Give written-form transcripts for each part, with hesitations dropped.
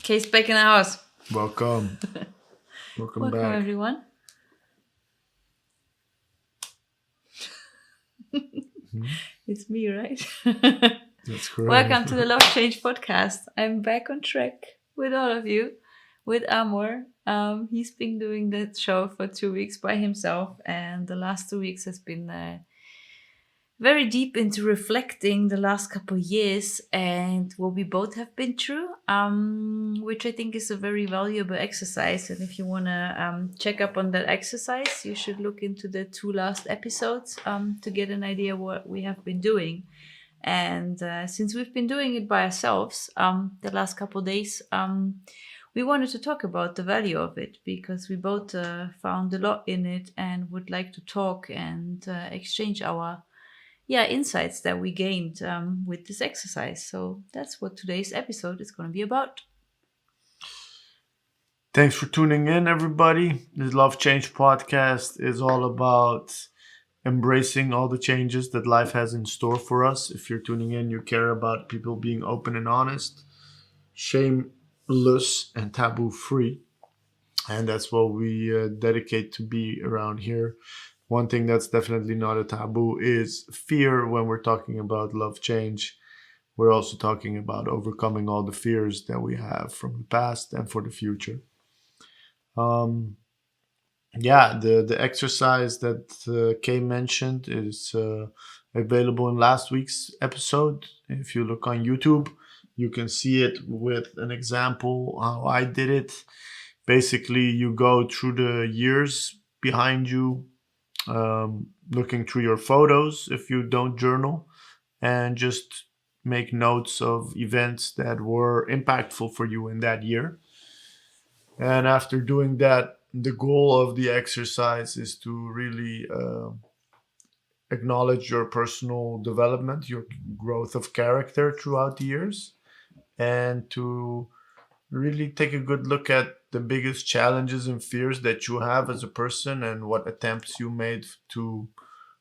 Case back in the house. Welcome. Welcome back. Everyone. It's me, right? That's correct. Welcome to the Love Change podcast. I'm back on track with all of you, with Amor. He's been doing that show for 2 weeks by himself, and the last 2 weeks has been very deep into reflecting the last couple of years and what we both have been through, which I think is a very valuable exercise. And if you want to check up on that exercise, you should look into the 2 last episodes to get an idea what we have been doing. And since we've been doing it by ourselves the last couple of days, we wanted to talk about the value of it because we both found a lot in it and would like to talk and exchange our insights that we gained with this exercise. So that's what today's episode is going to be about. Thanks for tuning in, everybody. This Love Change podcast is all about embracing all the changes that life has in store for us. If you're tuning in, you care about people being open and honest, shameless and taboo free. And that's what we dedicate to be around here. One thing that's definitely not a taboo is fear when we're talking about love change. We're also talking about overcoming all the fears that we have from the past and for the future. The exercise that Kay mentioned is available in last week's episode. If you look on YouTube, you can see it with an example how I did it. Basically, you go through the years behind you, looking through your photos if you don't journal, and just make notes of events that were impactful for you in that year. And after doing that, the goal of the exercise is to really acknowledge your personal development, your growth of character throughout the years, and to really take a good look at the biggest challenges and fears that you have as a person and what attempts you made to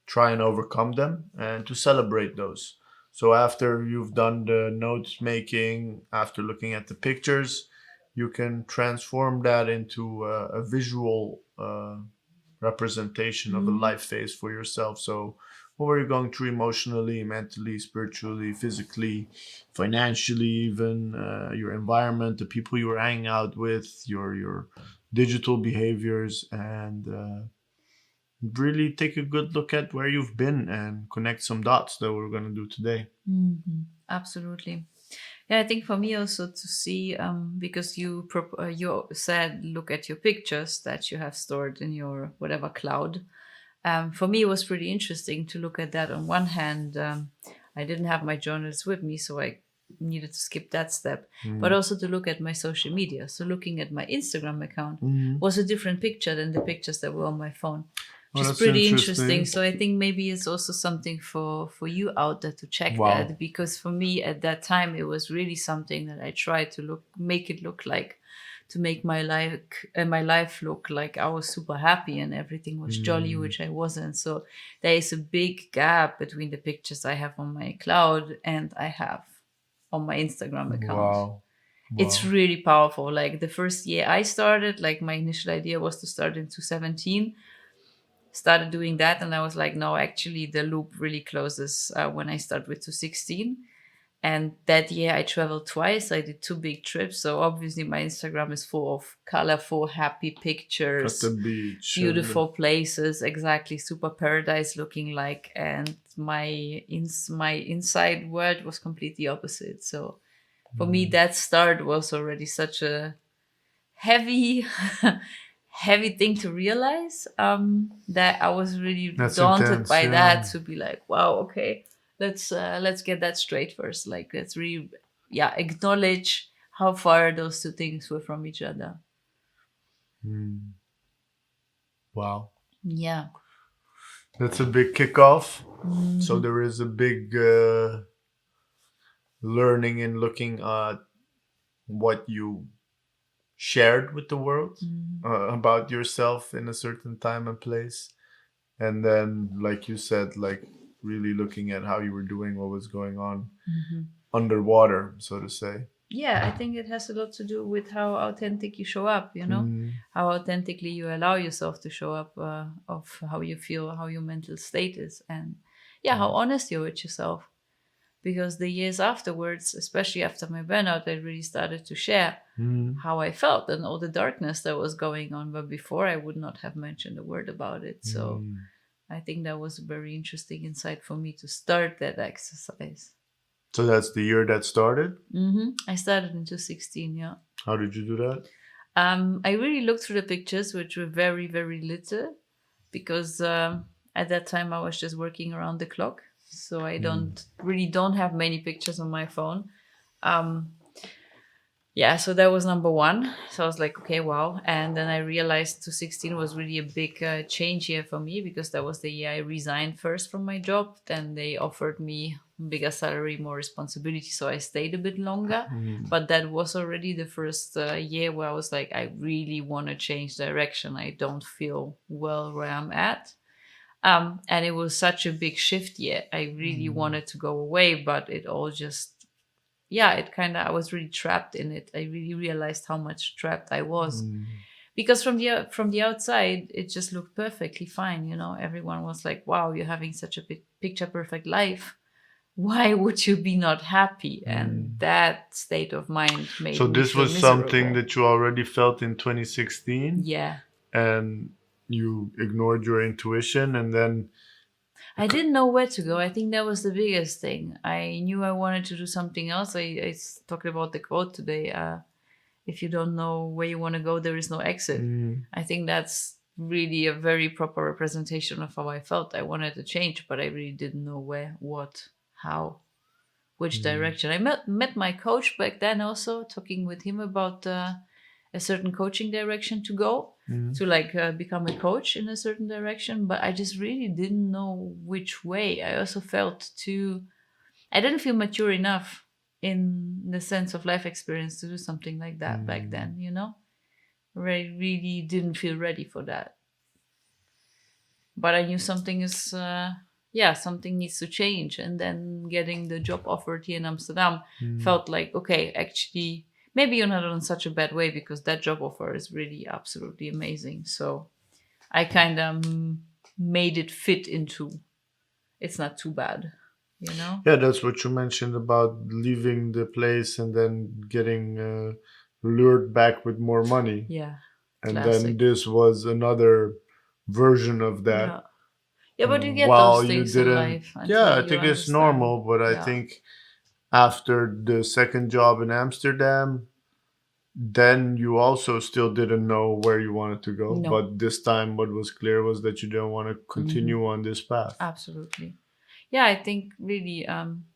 try and overcome them and to celebrate those. So after you've done the notes making, after looking at the pictures, you can transform that into a visual representation of a life phase for yourself. So what were you going through emotionally, mentally, spiritually, physically, financially, even your environment, the people you were hanging out with, your digital behaviors, and really take a good look at where you've been and connect some dots that we're going to do today. Absolutely. Yeah, I think for me also to see, because you said look at your pictures that you have stored in your whatever cloud. For me, it was pretty interesting to look at that. On one hand, I didn't have my journals with me, so I needed to skip that step. But also to look at my social media. So looking at my Instagram account was a different picture than the pictures that were on my phone. Which is pretty interesting. So I think maybe it's also something for you out there to check that, because for me at that time it was really something that I tried to make it look like, to make my life look like I was super happy and everything was jolly, which I wasn't. So there is a big gap between the pictures I have on my cloud and I have on my Instagram account. Wow. It's really powerful. Like the first year I started, like my initial idea was to start in 2017. Started doing that and I was like, no, actually the loop really closes when I start with 216. And that year I traveled twice. I did 2 big trips. So obviously my Instagram is full of colorful, happy pictures. At the beach. Beautiful places, exactly, super paradise looking like. And my inside world was completely opposite. So for me, that start was already such a heavy heavy thing to realize, that I was really daunted intense, by that, to be like, wow, okay, let's get that straight first. Like, let's really acknowledge how far those two things were from each other. Wow. Yeah. That's a big kickoff. So there is a big learning and looking at what you shared with the world about yourself in a certain time and place. And then, like you said, like really looking at how you were doing, what was going on underwater, so to say. yeah, I think it has a lot to do with how authentic you show up, Mm, how authentically you allow yourself to show up, of how you feel, how your mental state is, and yeah, how honest you're with yourself. Because the years afterwards, especially after my burnout, I really started to share mm, how I felt and all the darkness that was going on. But before, I would not have mentioned a word about it. So mm. I think that was a very interesting insight for me to start that exercise. So that's the year that started. I started in 2016, yeah. How did you do that? I really looked through the pictures, which were very, very little, because at that time I was just working around the clock. So I Mm, don't have many pictures on my phone. Um, yeah, so that was number one. So I was like, okay, wow. And then I realized 2016 was really a big change year for me, because that was the year I resigned first from my job. Then they offered me bigger salary, more responsibility. So I stayed a bit longer. mm, But that was already the first year where I was like, I really want to change direction. I don't feel well where I'm at. And it was such a big shift year. I really mm, wanted to go away, but it all just, yeah, it kind of, I was really trapped in it. I really realized how much trapped I was, mm, because from the outside it just looked perfectly fine. Everyone was like, wow, you're having such a picture perfect life. Why would you be not happy? And mm. that state of mind So made me this feel was something miserable. that you already felt in 2016, Yeah, and you ignored your intuition, and then I didn't know where to go. I think that was the biggest thing. I knew I wanted to do something else. Talked about the quote today. If you don't know where you want to go, there is no exit. mm, I think that's really a very proper representation of how I felt. I wanted to change, but I really didn't know where, what, how, which mm, direction. I met my coach back then, also talking with him about a certain coaching direction to go, mm, to like become a coach in a certain direction, but I just really didn't know which way. I also felt too, I didn't feel mature enough in the sense of life experience to do something like that back mm, then, where I really didn't feel ready for that. But I knew something is, yeah, something needs to change. And then getting the job offered here in Amsterdam mm. felt like, okay, actually, maybe you're not on such a bad way, because that job offer is really absolutely amazing. So I kind of made it fit into, it's not too bad, you know? Yeah, that's what you mentioned about leaving the place and then getting lured back with more money. Yeah, And then classic. this was another version of that. Yeah. Yeah, but you get those While you things in didn't, life until yeah, I you think it's understand. normal, but I Yeah. think after the second job in Amsterdam, then you also still didn't know where you wanted to go. No. But this time, what was clear was that you didn't want to Hmm. continue on this path. Absolutely. Yeah, I think really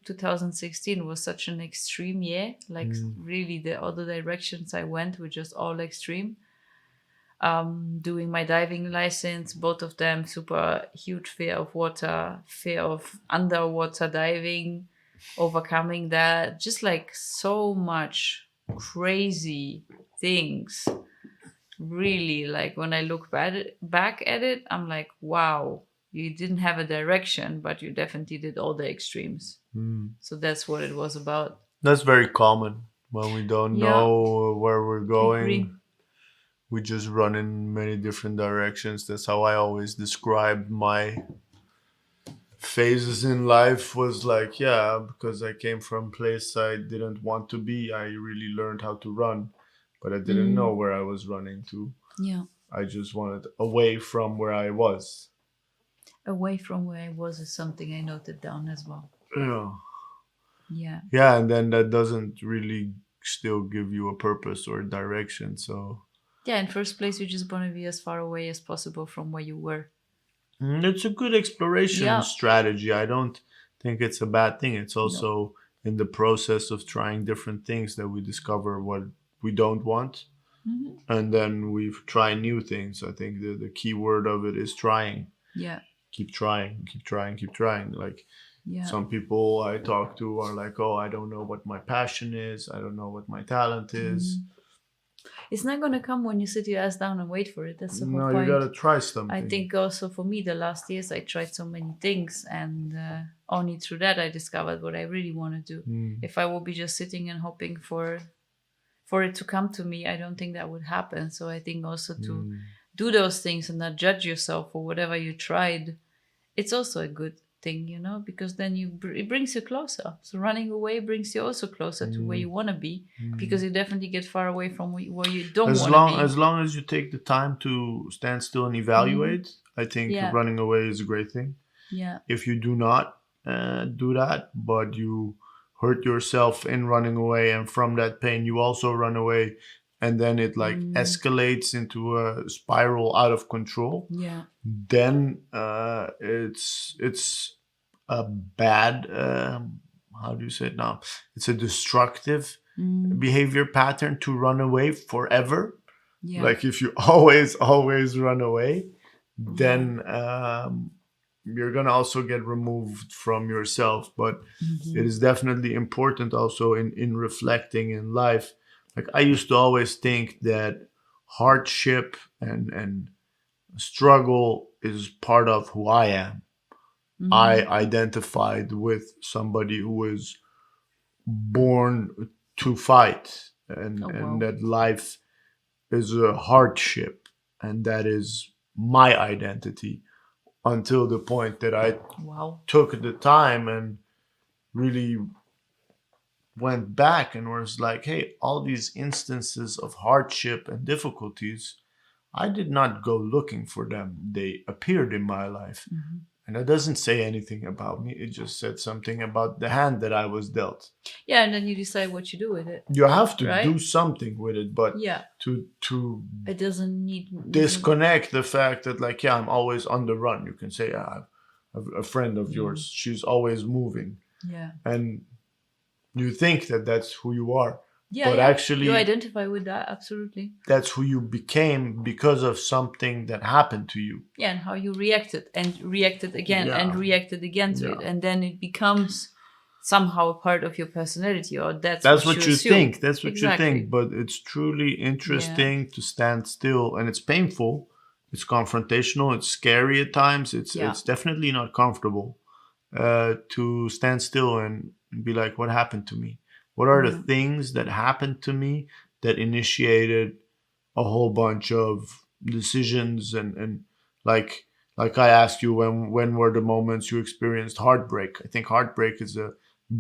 2016 was such an extreme year. Like Mm, really the other directions I went were just all extreme. Doing my diving license, both of them super huge fear of water, fear of underwater diving, overcoming that, just like so much crazy things. Really, like when I look back at it, I'm like, wow, you didn't have a direction, but you definitely did all the extremes. mm. So that's what it was about. That's very common when we don't Yeah, know where we're agree. going. We just run in many different directions. That's how I always describe my phases in life. Was like, yeah, because I came from a place I didn't want to be. I really learned how to run, but I didn't know Mm, where I was running to. yeah, I just wanted away from where I was. away from where I was is something I noted down as well. Yeah. Yeah, Yeah, and then that doesn't really still give you a purpose or direction. So yeah. In first place, you just want to be as far away as possible from where you were. it's a good exploration Yeah, strategy. I don't think it's a bad thing. It's no. also in the process of trying different things that we discover what we don't want, Hmm. and then we try new things. I think the key word of it is trying. Yeah, Keep trying, keep trying, keep trying. Like yeah. some people I talk to are like, oh, I don't know what my passion is. I don't know what my talent is. Mhm. It's not gonna come when you sit your ass down and wait for it. That's the whole No, you gotta point. try I something. think also for me, the last years I tried so many things, and only through that I discovered what I really want to do. Mm, If I will be just sitting and hoping for it to come to me, I don't think that would happen. So I think also to mm, do those things and not judge yourself for whatever you tried, it's also a good thing, because then it brings you closer. So running away brings you also closer to where mm, you want to be, mm. because you definitely get far away from where you don't As want to long be. as long as you take the time to stand still and Hmm. evaluate, I think Yeah, running away is a great thing. yeah. If you do not do that, but you hurt yourself in running away, and from that pain you also run away, and then it like Mm, escalates into a spiral out of control, yeah. then it's a bad how do you say it now? It's a destructive Mm, behavior pattern to run away forever. yeah. Like if you always run away, Right. then you're gonna also get removed from yourself. But it Hmm. is definitely important also in reflecting in life. Like I used to always think that hardship and struggle is part of who I am. I Hmm. identified with somebody who was born to fight, Oh and wow. that life is a hardship, and that is my identity, until the point that I Wow. took the time and really went back and was like, hey, all these instances of hardship and difficulties, I did not go looking for them. They appeared in my life. Hmm. And that doesn't say anything about me. It just said something about the hand that I was dealt. Yeah, and then you decide what you do with it, You have to right? do something with it, but Yeah. to It doesn't need. disconnect the fact that, like, yeah, I'm always on the run. You can say, yeah, a friend of Mm, yours, she's always moving, yeah. and you think that that's who you are, Yeah, but yeah. You actually identify with that, absolutely. that's who you became because of something that happened to you. Yeah, and how you reacted and reacted again and Yeah, reacted again to it. yeah. And then it becomes somehow a part of your personality, or that's That's what you what you assume. think. That's what you think. Exactly. But it's truly Yeah. interesting to stand still, and it's painful. It's confrontational. It's scary at times. It's Yeah. it's definitely not comfortable to stand still and be like, "What happened to me? What are the Yeah. things that happened to me that initiated a whole bunch of decisions?" And like like I asked you, when were the moments you experienced heartbreak? I think heartbreak is a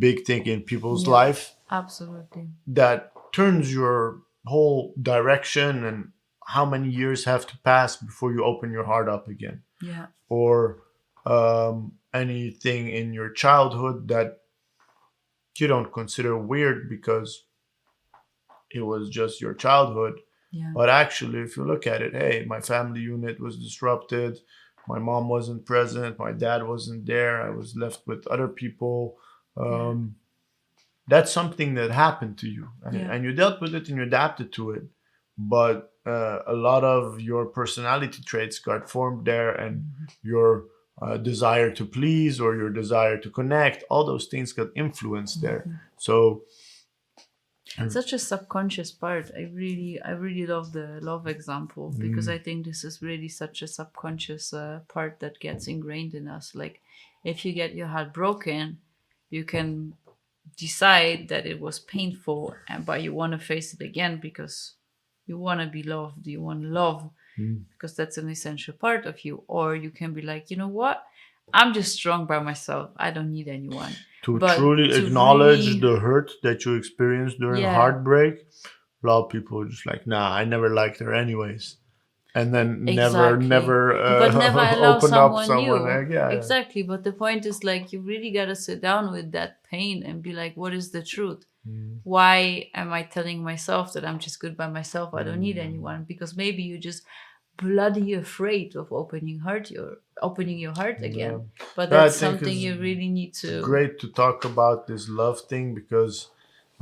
big thing in people's Yeah. life Absolutely. that turns your whole direction, and how many years have to pass before you open your heart up again, Yeah. or anything in your childhood that you don't consider weird because it was just your childhood. Yeah. But actually, if you look at it, hey, my family unit was disrupted, my mom wasn't present, my dad wasn't there, I was left with other people. Yeah. um, that's something that happened to you, Yeah. and you dealt with it and you adapted to it. But a lot of your personality traits got formed there, and Mhm. your desire to please or your desire to connect, all those things got influenced there. Mhm. So Such a subconscious part. I really love the love example, because mm, I think this is really such a subconscious part that gets ingrained in us. Like, if you get your heart broken, you can decide that it was painful, and but you want to face it again because you want to be loved. You want love, mm, because that's an essential part of you. Or you can be like, you know what? I'm just strong by myself. I don't need anyone. to But truly to acknowledge really, the hurt that you experienced during yeah, heartbreak, a lot of people are just like, nah, I never liked her anyways, and then exactly. never But never allow open up someone someone new. like, yeah, yeah. Exactly. But the point is, like, you really got to sit down with that pain and be like, what is the truth? Mm, Why am I telling myself that I'm just good by myself? I don't need mm, anyone. Because maybe you're just bloody afraid of opening your heart yeah. again. But I that's think something it's you really need to. great to talk about this love thing because,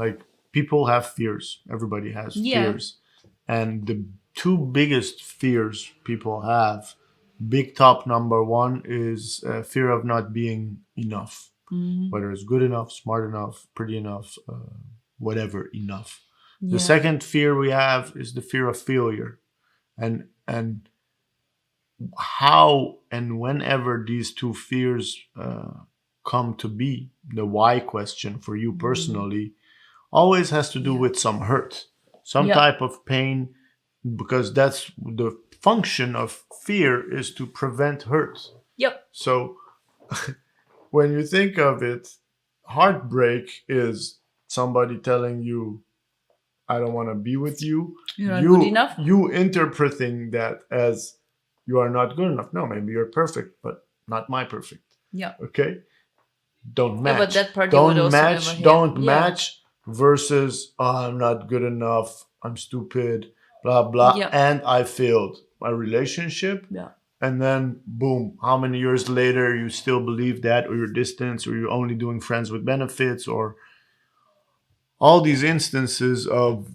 like, people have fears. Everybody has Yeah. fears. And the two biggest fears people have, big top number one is fear of not being enough, Hmm. whether it's good enough, smart enough, pretty enough, whatever enough. The Yeah. second fear we have is the fear of failure. And how and whenever these two fears come to be, the why question for you Mm. personally always has to do Yeah. with some hurt, some Yeah. type of pain, because that's the function of fear, is to prevent hurt. Yep. So when you think of it, heartbreak is somebody telling you, I don't want to be with you. You're not good You enough. you interpreting that as you are not good enough. No, maybe you're perfect, but not my perfect. Yeah. Okay? Don't Yeah, but match. that part you would Don't also never match. hear. Don't Yeah. match versus I'm not good enough. I'm stupid. Blah blah. Yeah. And I failed my relationship. Yeah. And then boom, how many years later you still believe that, or you're distant, or you're only doing friends with benefits, or all these instances of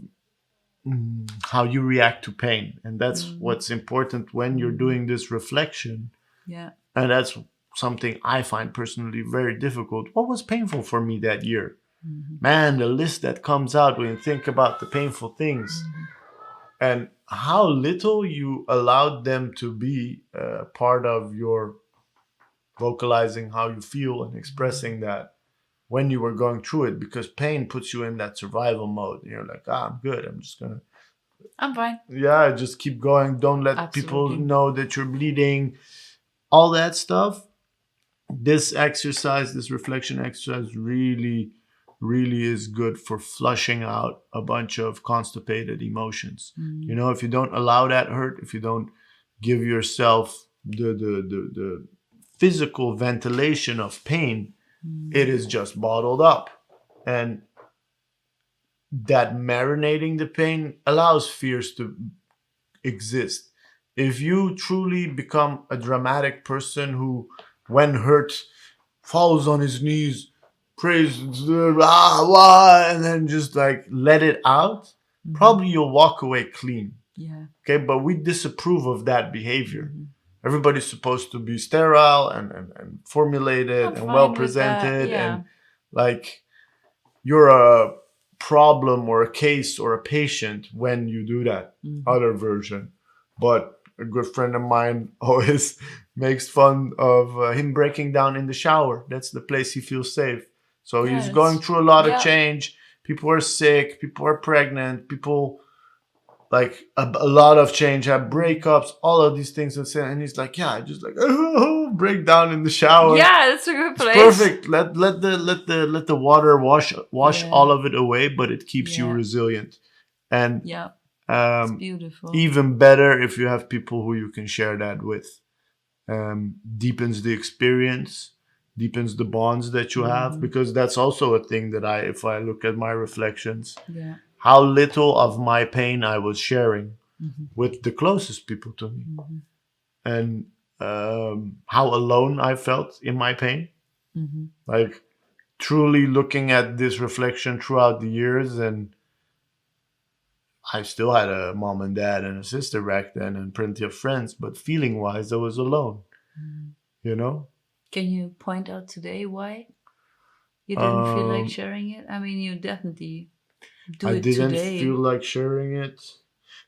how you react to pain. And that's Mm. what's important when you're Mm. doing this reflection. Yeah. And that's something I find personally very difficult. What was painful for me that year? Mm-hmm. Man, the list that comes out when you think about the painful things Mm-hmm. and how little you allowed them to be part of your vocalizing how you feel and expressing that when you were going through it, because pain puts you in that survival mode. And you're like, I'm good. I'm just going to, I'm fine. yeah, just keep going. Don't let people Absolutely. know that you're bleeding, all that stuff. This exercise, this reflection exercise, really, really is good for flushing out a bunch of constipated emotions. You Mm. know, if you don't allow that hurt, if you don't give yourself the physical ventilation of pain, it Mm. is just bottled up. And that marinating the pain allows fears to exist. If you truly become a dramatic person who, when hurt, falls on his knees, prays, and then just like let it out, Mm-hmm. probably you'll walk away clean. Yeah. Okay, but we disapprove of that behavior. Mm-hmm. Everybody's supposed to be sterile and formulated I'm and well fine with that. presented, Yeah. and like you're a problem or a case or a patient when you do that Mm-hmm. other version. But a good friend of mine always makes fun of him breaking down in the shower. That's the place he feels safe. So Yeah. he's going That's. through a lot of Yeah. change. People are sick, people are pregnant, people like a lot of change, have Mm. breakups, all of these things. And he's like, yeah, I just like break down in the shower. Yeah, that's a good It's place. perfect. Let the water wash Yeah. all of it away, but it keeps you Yeah. resilient. And Yeah. It's um, beautiful. even better if you have people who you can share that with. Deepens the experience, deepens the bonds that you have, Mm-hmm. because that's also a thing that if I look at my reflections, Yeah. how little of my pain I was sharing Mm-hmm. with the closest people to me, Mm-hmm. and how alone I felt in my pain. Mm-hmm. Like truly looking at this reflection throughout the years, and I still had a mom and dad and a sister back then and plenty of friends, but feeling wise I was alone, Mm. you know. Can you point out today why you didn't feel like um sharing it? I mean, you definitely do I it didn't feel today. like sharing it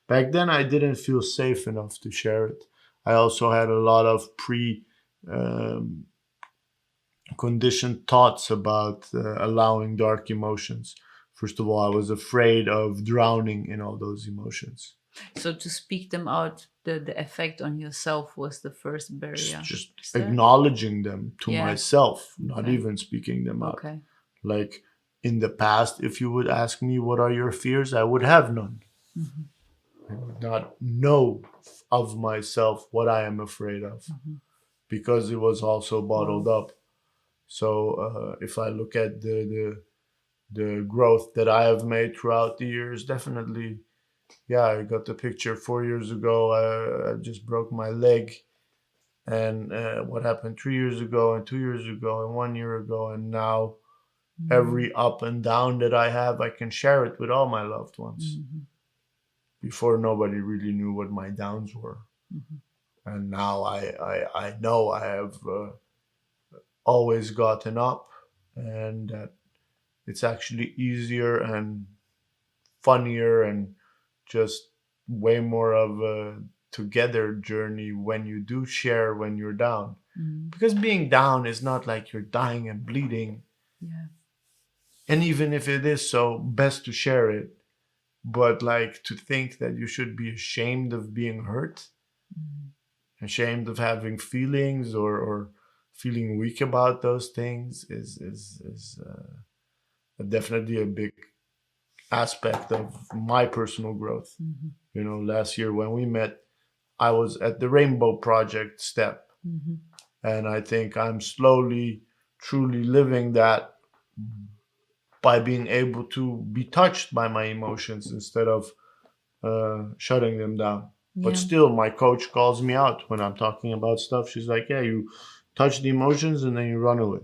back then. I didn't feel safe enough to share it. I also had a lot of pre um, conditioned thoughts about allowing dark emotions. First of all, I was afraid of drowning in all those emotions. So to speak them out, the effect on yourself was the first barrier. Just Is there? acknowledging them to Yeah. myself, not Okay. even speaking them out. Okay. Like in the past, if you would ask me what are your fears, I would have none. Mm-hmm. I would not know of myself what I am afraid of, Mm-hmm. because it was also bottled Wow. up. So if I look at the growth that I have made throughout the years, definitely, yeah, I got the picture 4 years ago. I just broke my leg, and what happened 3 years ago, and 2 years ago, and 1 year ago, and now Mm-hmm. every up and down that I have, I can share it with all my loved ones. Mm-hmm. Before, nobody really knew what my downs were, Mm-hmm. and now I know I have always gotten up, and that it's actually easier and funnier and just way more of a together journey when you do share when you're down. Mm. Because being down is not like you're dying and bleeding. Yeah. And even if it is so, best to share it. But like to think that you should be ashamed of being hurt, Mm. ashamed of having feelings or feeling weak about those things is definitely a big aspect of my personal growth. Mm-hmm. You know, last year when we met, I was at the Rainbow Project step, Mm-hmm. and I think I'm slowly, truly living that by being able to be touched by my emotions instead of shutting them down. But Yeah. still, my coach calls me out when I'm talking about stuff. She's like, "Yeah, you touch the emotions and then you run away."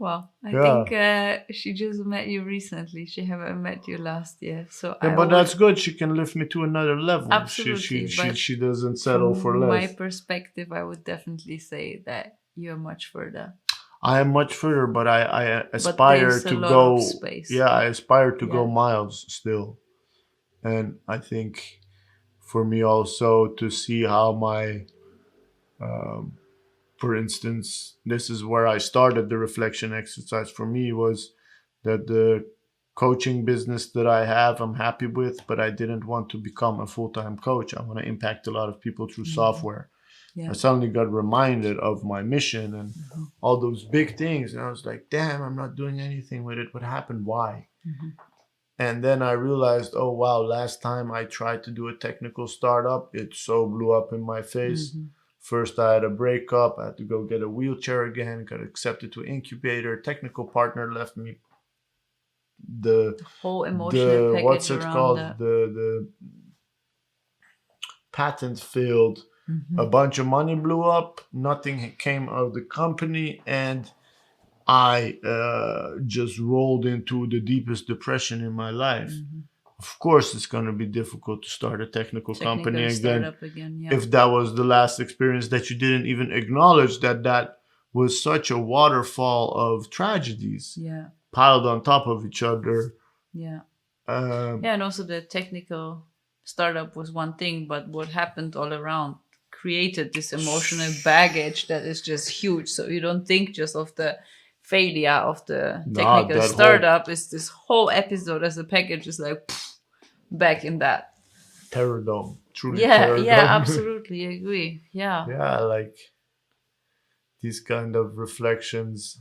Well, I think Yeah, she just met you recently. She haven't met you last year, so yeah, I but that's would good. She can lift me to another level. She absolutely. she she But she doesn't settle for from my less. perspective, I would definitely say that you're much further. I am much further, but I But aspire there's a to lot of go. space. Yeah, I aspire to go Yeah. miles still, and I think for me also to see how my, for instance, this is where I started the reflection exercise for me was that the coaching business that I have, I'm happy with, but I didn't want to become a full time coach. I want to impact a lot of people through Hmm. software. I Yeah. suddenly got reminded of my mission and Hmm. all those big things. And I was like, damn, I'm not doing anything with it. What happened? Why? Hmm. And then I realized, oh, wow, last time I tried to do a technical startup, it so blew up in my face. Hmm. First, I had a breakup. I had to go get a wheelchair again, got accepted to incubator. Technical partner left me the The whole emotional the what's package it around called, that. the patent failed, a Hmm. bunch of money blew up, nothing came of the company, and I just rolled into the deepest depression in my life. Hmm. Of course, it's going to be difficult to start a technical company Technical again startup again. Yeah. if that was the last experience that you didn't even acknowledge that that was such a waterfall of tragedies Yeah. piled on top of each other. Yeah. Um, Yeah, and also the technical startup was one thing, but what happened all around created this emotional baggage that is just huge. So you don't think just of the failure of the nah, technical that whole startup, is this whole episode as a package is like back in that. terror dome, truly Yeah, terror yeah, dome. absolutely agree. Yeah. Yeah, like these kind of reflections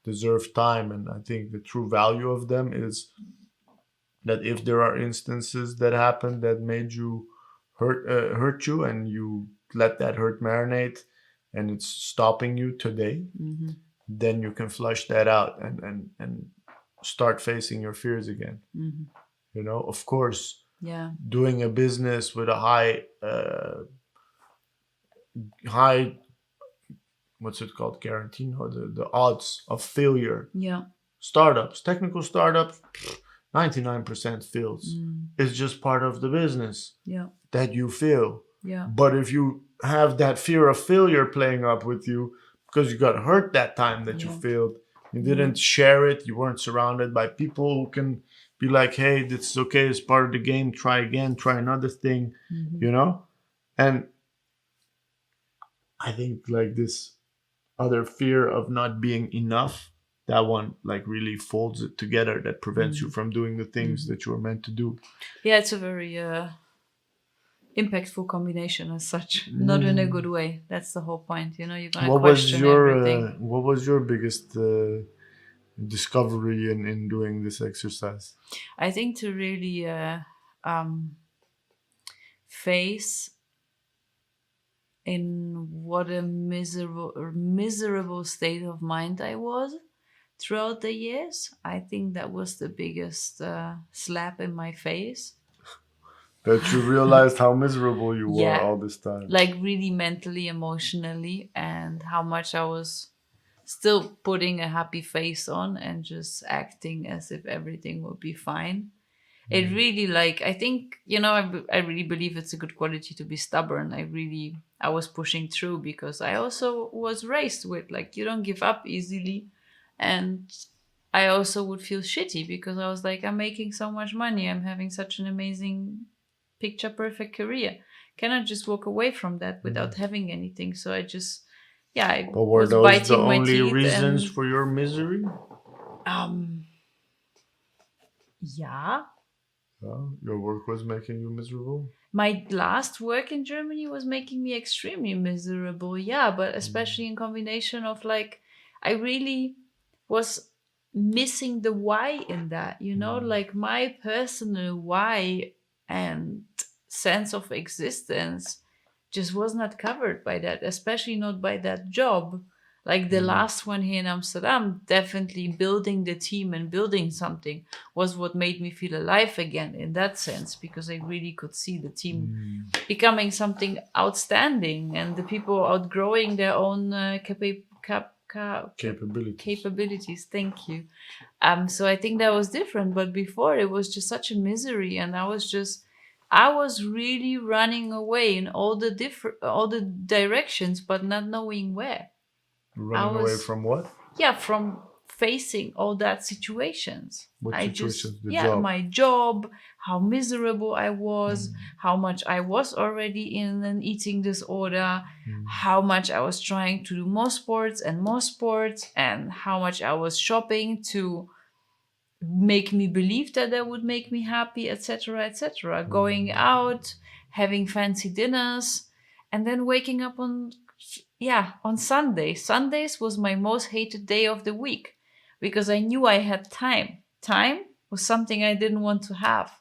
deserve time, and I think the true value of them is that if there are instances that happen that made you hurt you and you let that hurt marinate and it's stopping you today, Hmm. then you can flush that out and start facing your fears again. Hmm. You know, of course, Yeah. doing a business with a high what's it called, guarantee, no, the odds of failure, Yeah. startups, technical startups, 99% fails. Mm. It's just part of the business Yeah. that you fail. Yeah. But if you have that fear of failure playing up with you because you got hurt that time that you Yeah. failed, you Yeah. didn't share it, you weren't surrounded by people who can be like, hey, this is okay, it's part of the game, try again, try another thing, Hmm. you know? And I think like this other fear of not being enough, that one like really folds it together, that prevents you Hmm. from doing the things Hmm. that you were meant to do. Yeah, it's a very impactful combination as such, not in a good Mm. way. That's the whole point. You're gonna question everything. What was your biggest discovery in doing this exercise? I think to really um, face in what a miserable state of mind I was throughout the years. I think that was the biggest slap in my face. That you realized how miserable you were Yeah, all this time. like really mentally, emotionally, and how much I was still putting a happy face on and just acting as if everything would be fine. It really, like, I think, I really believe it's a good quality to be stubborn. I was pushing through because I also was raised with, like, you don't give up easily. And I also would feel shitty because I was like, I'm making so much money, I'm having such an amazing, picture perfect career. Cannot just walk away from that without having anything. So I just, yeah, I But were was those the biting my only teeth reasons and for your misery? um, yeah. Your work was making you miserable? My last work in Germany was making me extremely miserable. Yeah, but especially in combination of like, I really was missing the why in that, like my personal why and sense of existence just was not covered by that, especially not by that job. Like the last one here in Amsterdam, definitely building the team and building something was what made me feel alive again in that sense, because I really could see the team becoming something outstanding and the people outgrowing their own Capabilities. capabilities. Thank you. So I think that was different, but before it was just such a misery, and I was really running away in all the directions, but not knowing where. I Running away was, from what? yeah, from facing all that situations. What I just, situations? The yeah, job. my job, how miserable I was, how much I was already in an eating disorder, how much I was trying to do more sports, and how much I was shopping to make me believe that that would make me happy, etc., etc. Going out, having fancy dinners, and then waking up on, yeah, on Sunday. Sundays was my most hated day of the week because I knew I had time. Time was something I didn't want to have.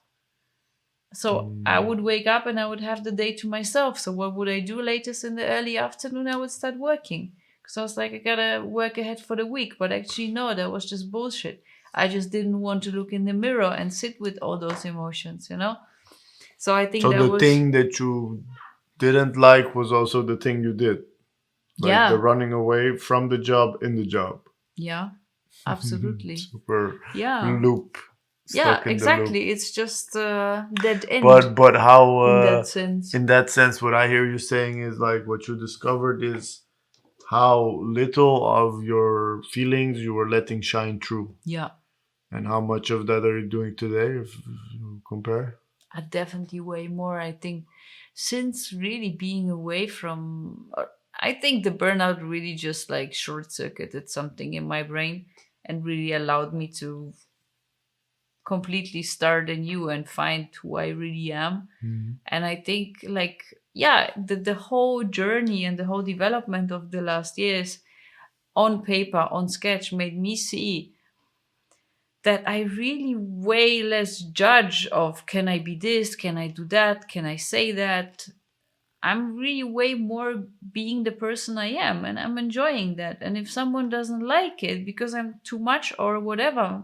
So I would wake up and I would have the day to myself. So what would I do latest in the early afternoon? I would start working because I was like, I gotta work ahead for the week. But actually, no, that was just bullshit. I just didn't want to look in the mirror and sit with all those emotions. So I think So that the was, thing that you didn't like was also the thing you did, like the yeah, running away from the job in the job. yeah, absolutely. Super Yeah, loop, yeah, stuck in the loop. exactly. It's just dead end But how in that sense. in that sense, what I hear you saying is like what you discovered is how little of your feelings you were letting shine through, Yeah. and how much of that are you doing today if you compare? Definitely way more. I think since really being away from, I think the burnout really just like short circuited something in my brain and really allowed me to completely start anew and find who I really am. And I think, like, yeah, the whole journey and the whole development of the last years on paper, on sketch, made me see that I really way less judge of can I be this, can I do that, can I say that. I'm really way more being the person I am and I'm enjoying that. And if someone doesn't like it because I'm too much or whatever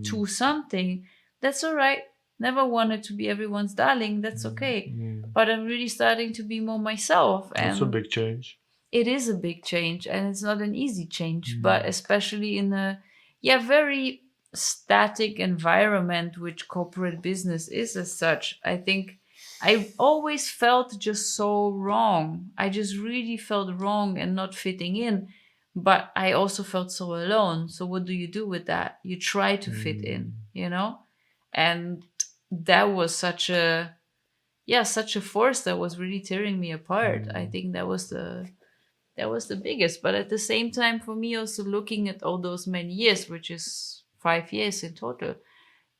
to something, that's all right. Never wanted to be everyone's darling, that's okay. But I'm really starting to be more myself, That's a and big change. it is a big change and it's not an easy change, but especially in a, yeah, very static environment which corporate business is as such. I think I always felt just so wrong. I just really felt wrong and not fitting in, but I also felt so alone. So what do you do with that? You try to fit in. And that was such a, yeah, such a force that was really tearing me apart. I think that was the biggest. But at the same time, for me, also looking at all those many years, which is 5 years in total,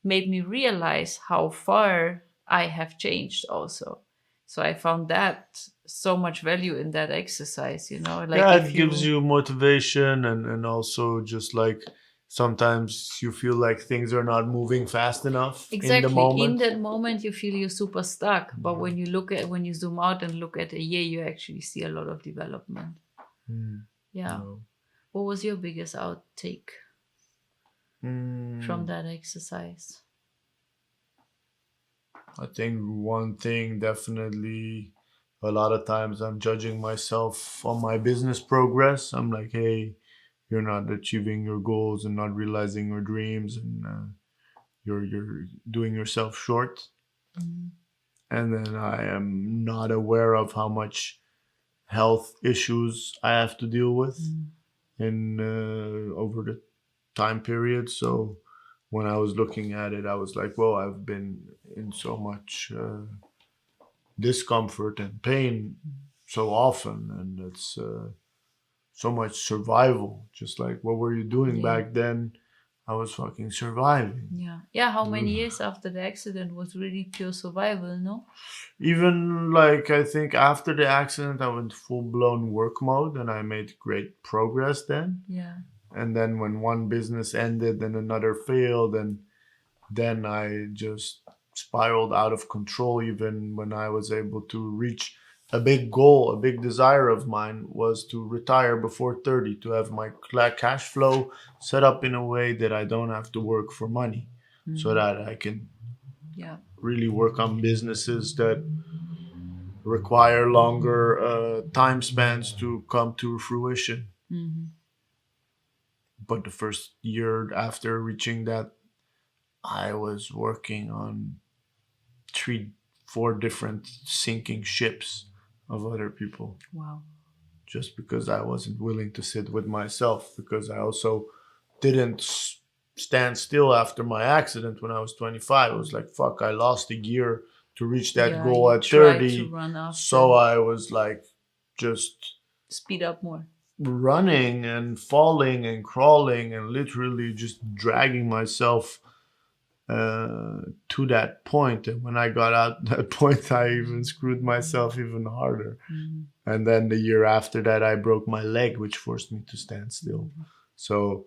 made me realize how far I have changed also. So I found that so much value in that exercise. Like Yeah, if it gives you, you motivation, and also just like sometimes you feel like things are not moving fast enough in the exactly in moment. that moment, you feel you're super stuck. But when you zoom out and look at a year, you actually see a lot of development. Yeah. No. What was your biggest outtake from Mm, that exercise? I think one thing definitely, a lot of times I'm judging myself on my business progress. I'm like, hey, you're not achieving your goals and not realizing your dreams, and you're doing yourself short. And then I am not aware of how much health issues I have to deal with in over the time period. So when I was looking at it, I was like, "Whoa! I've been in so much discomfort and pain so often, and it's so much survival. Just like what were you doing Yeah. back then? I was fucking surviving." Yeah. Yeah. How many years after the accident was really pure survival, no? Even like I think after the accident, I went full blown work mode, and I made great progress then. Yeah. And then when one business ended and another failed, and then I just spiraled out of control. Even when I was able to reach a big goal, a big desire of mine was to retire before 30, to have my cash flow set up in a way that I don't have to work for money, so Hmm. that I can Yeah. really work on businesses that require longer time spans to come to fruition. Hmm. But the first year after reaching that, I was working on three, four different sinking ships of other people, Wow. just because I wasn't willing to sit with myself. Because I also didn't stand still after my accident when I was 25. I was like, fuck, I lost a year to reach that Yeah. goal You at tried to 30. run So after, I was like, just speed up more. running and falling and crawling and literally just dragging myself to that point. And when I got out that point, I even screwed myself even harder. Hmm. And then the year after that, I broke my leg, which forced me to stand still. So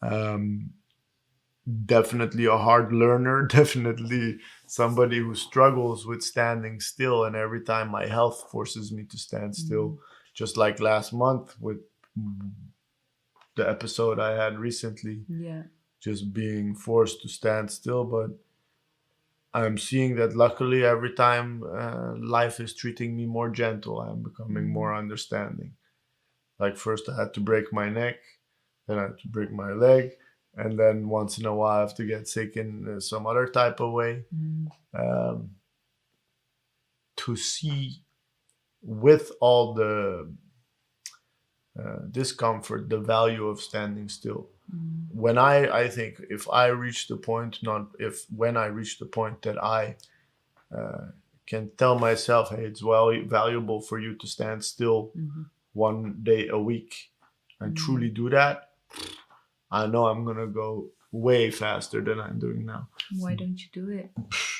um, definitely a hard learner, definitely somebody who struggles with standing still. And every time my health forces me to stand Hmm. still, just like last month with the episode I had recently, Yeah. just being forced to stand still. But I'm seeing that luckily every time life is treating me more gentle, I'm becoming more Hmm. understanding. Like first I had to break my neck, then I had to break my leg, and then once in a while I have to get sick in some other type of way. Hmm. Um, to see with all the discomfort the value of standing still. Hmm. When I think if I reach the point, not if, when I reach the point that I can tell myself, hey, it's valuable for you to stand still Hmm. 1 day a week and truly Hmm. do that, I know I'm gonna go way faster than I'm doing now. Why don't you do it?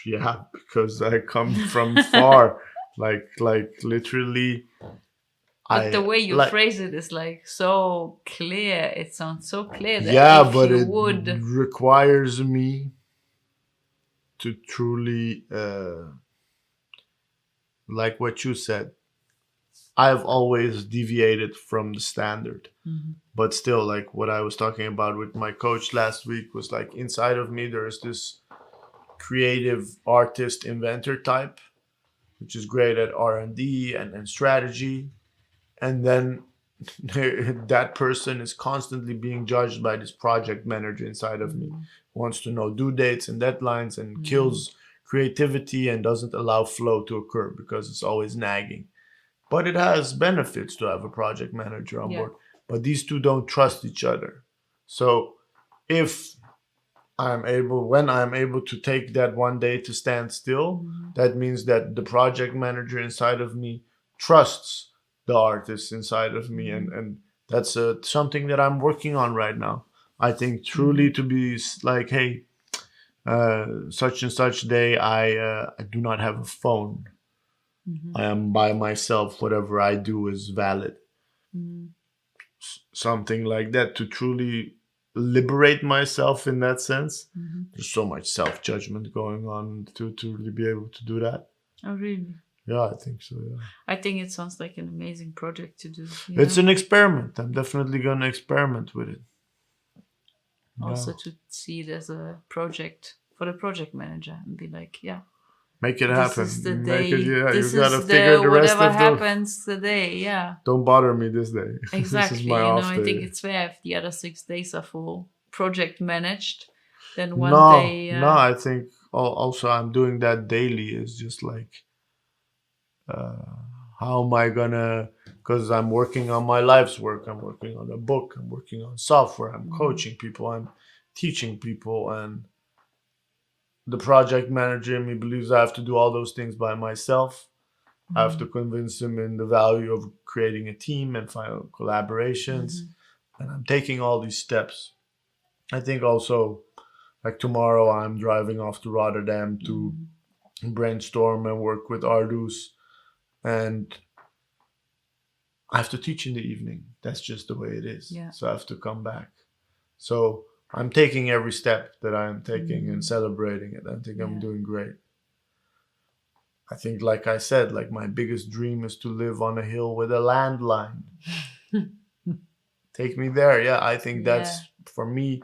Yeah, because I come from far, like literally, But the I way you like, phrase it is like so clear. It sounds so clear that yeah, if but you it would, requires me to truly, like what you said, I've always deviated from the standard. Mhm. But still, like what I was talking about with my coach last week was like inside of me, there is this creative artist inventor type, which is great at R&D and strategy. And then that person is constantly being judged by this project manager inside of me, Mhm. wants to know due dates and deadlines and Mhm. kills creativity and doesn't allow flow to occur because it's always nagging. But it has benefits to have a project manager on Yeah. board. But these two don't trust each other. So if when I'm able to take that 1 day to stand still, Mhm. that means that the project manager inside of me trusts the artist inside of me. And, Mhm. and that's something that I'm working on right now. I think truly Mhm. to be like, hey, such and such day, I do not have a phone. Mhm. I am by myself. Whatever I do is valid. Mhm. Something like that to truly liberate myself in that sense. Mhm. There's so much self judgment going on to really be able to do that. Oh, really? Yeah, I think so. Yeah, I think it sounds like an amazing project to do. it's Yeah. an experiment. I'm definitely gonna experiment with it. Yeah, Also to see it as a project for the project manager and be like, yeah, make it this is happen. the Make it. day. Yeah, you This gotta is figure the the rest whatever of the. happens today. Yeah. Don't bother me this day. This is Exactly. my You know, off I think day. it's fair if the other 6 days are full project managed, then one No, day, no. I think also I'm doing that daily. Is just like how am I gonna because I'm working on my life's work. I'm working on a book. I'm working on software. I'm Mm-hmm. coaching people. I'm teaching people. And the project manager in me believes I have to do all those things by myself. I have to convince him in the value of creating a team and find collaborations. Mm-hmm. And I'm taking all these steps. I think also, like tomorrow, I'm driving off to Rotterdam to Mm-hmm. brainstorm and work with Ardus. And I have to teach in the evening. That's just the way it is. Yeah. So I have to come back. So I'm taking every step that I'm taking and Mm-hmm. celebrating it. I think I'm Yeah. doing great. I think, like I said, like my biggest dream is to live on a hill with a landline. Take me there. Yeah, I think Yeah. that's for me.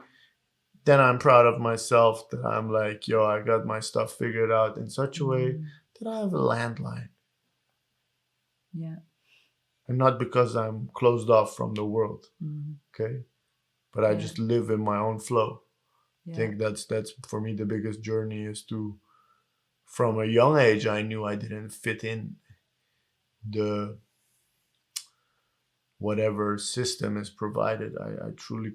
Then I'm proud of myself that I'm like, yo, I got my stuff figured out in such a way Mm-hmm. that I have a landline. Yeah. And not because I'm closed off from the world, Mm-hmm. okay? But I Yeah. just live in my own flow. I Yeah. think that's for me the biggest journey is to, from a young age I knew I didn't fit in the whatever system is provided. I truly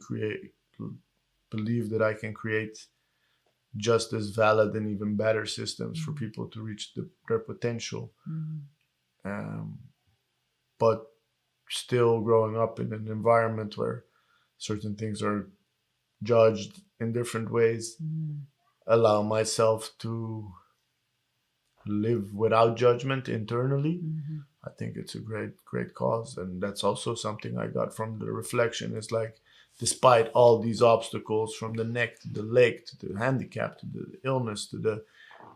believe that I can create just as valid and even better systems for Mm-hmm. people to reach their potential. Mm-hmm. Um, but still growing up in an environment where certain things are judged in different ways, Mm-hmm. allow myself to live without judgment internally. Mm-hmm. I think it's a great cause. And that's also something I got from the reflection. It's like, despite all these obstacles, from the neck to the leg to the handicap to the illness to the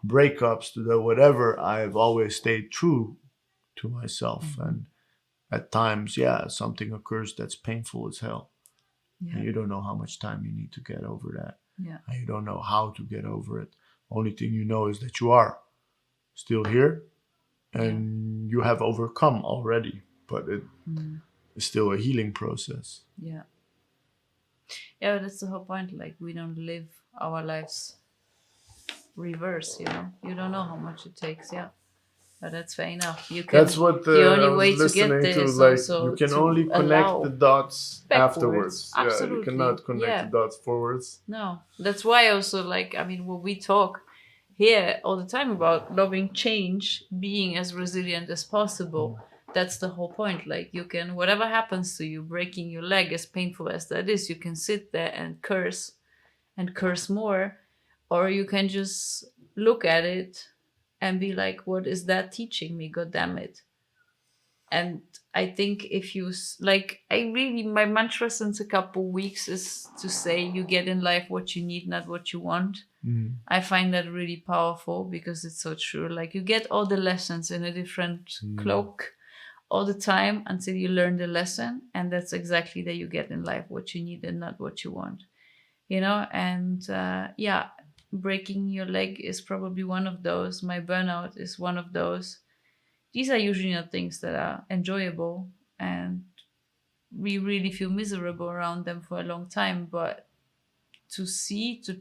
breakups to the whatever, I've always stayed true to myself. Mm-hmm. And at times, yeah, something occurs that's painful as hell. And Yeah. you don't know how much time you need to get over that. Yeah. And you don't know how to get over it. Only thing you know is that you are still here Yeah. and you have overcome already. But it Mm-hmm. is still a healing process. Yeah. Yeah, that's the whole point. Like, we don't live our lives reverse, you know? You don't know how much it takes. Yeah. But that's fair enough. You That's can, what the I only was way to get listening there to. is Like, you also can only to connect the allow dots backwards. afterwards. Yeah, you Absolutely. cannot connect the Yeah. dots forwards. No. That's why also, like, I mean, when we talk here all the time about loving change, being as resilient as possible, that's the whole point. Like, you can, whatever happens to you, breaking your leg, as painful as that is, you can sit there and curse more, or you can just look at it and be like, what is that teaching me? God damn it. And I think if you like, I really, my mantra since a couple weeks is to say, you get in life what you need, not what you want. Mm. I find that really powerful because it's so true. Like, you get all the lessons in a different Mm. cloak all the time until you learn the lesson, and that's exactly that you get in life what you need and not what you want, you know. And yeah, breaking your leg is probably one of those. My burnout is one of those. These are usually not things that are enjoyable, and we really feel miserable around them for a long time. But to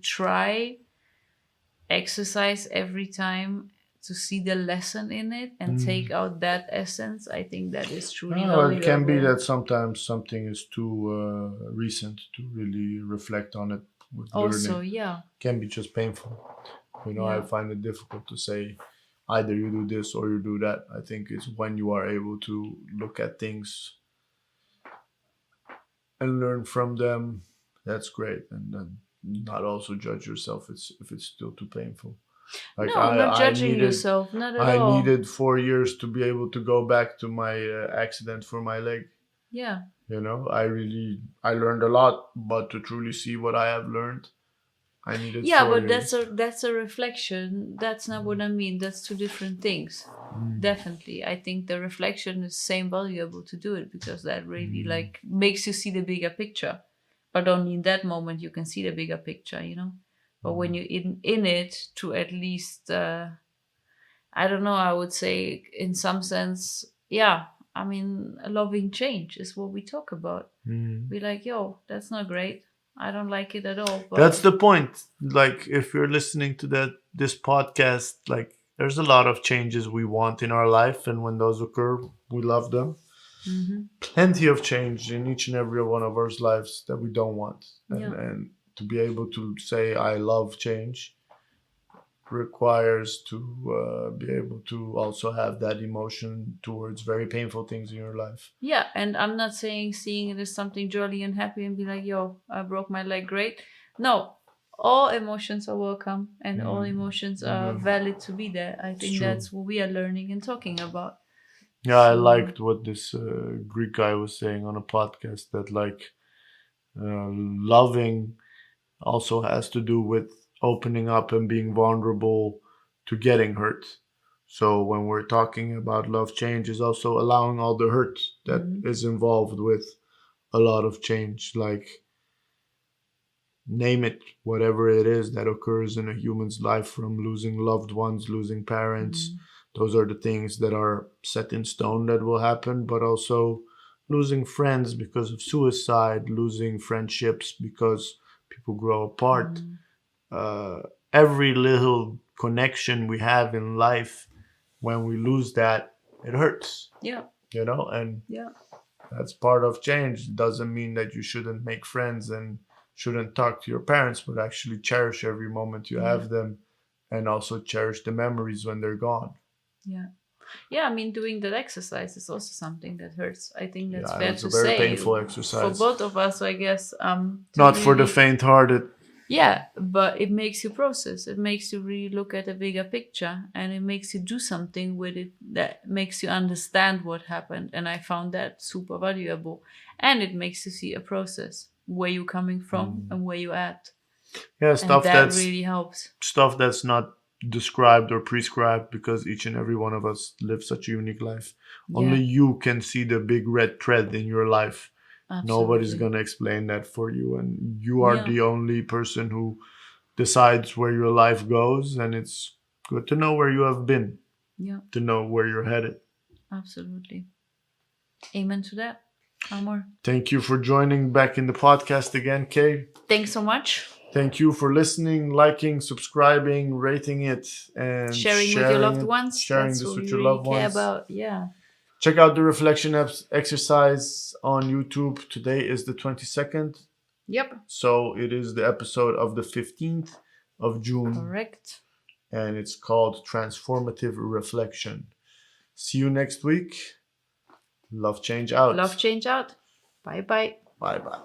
try exercise every time, to see the lesson in it and take Mm. out that essence, I think that is truly Oh, it can be valuable. that sometimes something is too recent to really reflect on it with Also, learning. yeah. Can be just painful. I Yeah. find it difficult to say either you do this or you do that. I think it's when you are able to look at things and learn from them, that's great. And then not also judge yourself if it's still too painful. Like No, not I judging needed yourself, not at I all. needed 4 years to be able to go back to my accident for my leg. Yeah. I learned a lot, but to truly see what I have learned, I needed Yeah, four but that's years. a reflection. That's not what I mean. That's two different things. Mm. Definitely. I think the reflection is same valuable to do it because that really Mm. like makes you see the bigger picture. But only in that moment you can see the bigger picture, you know? But when Mm. you're in it, to at least I don't know, I would say in some sense, yeah, I mean, a loving change is what we talk about. Mm. Be like, yo, that's not great. I don't like it at all, That's but the point. Like if you're listening to this podcast, like there's a lot of changes we want in our life, and when those occur, we love them. Mm-hmm. plenty of change in each and every one of our lives that we don't want. Yeah. And to be able to say, I love change requires to be able to also have that emotion towards very painful things in your life. Yeah, and I'm not saying seeing it as something jolly and happy and be like, yo, I broke my leg, great. No, all emotions are welcome and all emotions are Yeah, valid to be there. I it's think true. that's what we are learning and talking about. Yeah, I So, liked what this Greek guy was saying on a podcast that like loving also has to do with opening up and being vulnerable to getting hurt. So when we're talking about love change is also allowing all the hurt that mhm, is involved with a lot of change, like name it, whatever it is that occurs in a human's life, from losing loved ones, losing parents. mhm, Those are the things that are set in stone that will happen, but also losing friends because of suicide, losing friendships because people grow apart. mhm. uh, every little connection we have in life, when we lose that, it hurts, Yeah, and yeah, that's part of change. It doesn't mean that you shouldn't make friends and shouldn't talk to your parents, but actually cherish every moment you yeah, have them, and also cherish the memories when they're gone. yeah. Yeah, I mean, doing that exercise is also something that hurts. I think that's Yeah, it fair was a to very say painful for exercise. both of us, I guess, to Not for the really. faint-hearted. Yeah, but it makes you process. It makes you really look at a bigger picture and it makes you do something with it that makes you understand what happened. And I found that super valuable. And it makes you see a process, where you're coming from Mm. and where you're at. Yeah, And stuff that that's really helps. stuff that's not described or prescribed, because each and every one of us lives such a unique life. Only Yeah, you can see the big red thread in your life. Nobody's absolutely. going to explain that for you. And you are Yeah, the only person who decides where your life goes. And it's good to know where you have been, yeah, to know where you're headed. absolutely. Amen to that, Amor. Thank you for joining back in the podcast again, Kay. Thanks so much. Thank you for listening, liking, subscribing, rating it, and Sharing with your loved ones. sharing That's this what with we your really loved care ones. about. Yeah. Check out the reflection exercise on YouTube. Today is the 22nd, Yep. so it is the episode of the 15th of June, Correct. and it's called Transformative Reflection. See you next week. Love change Love out. change out. Bye bye. Bye bye.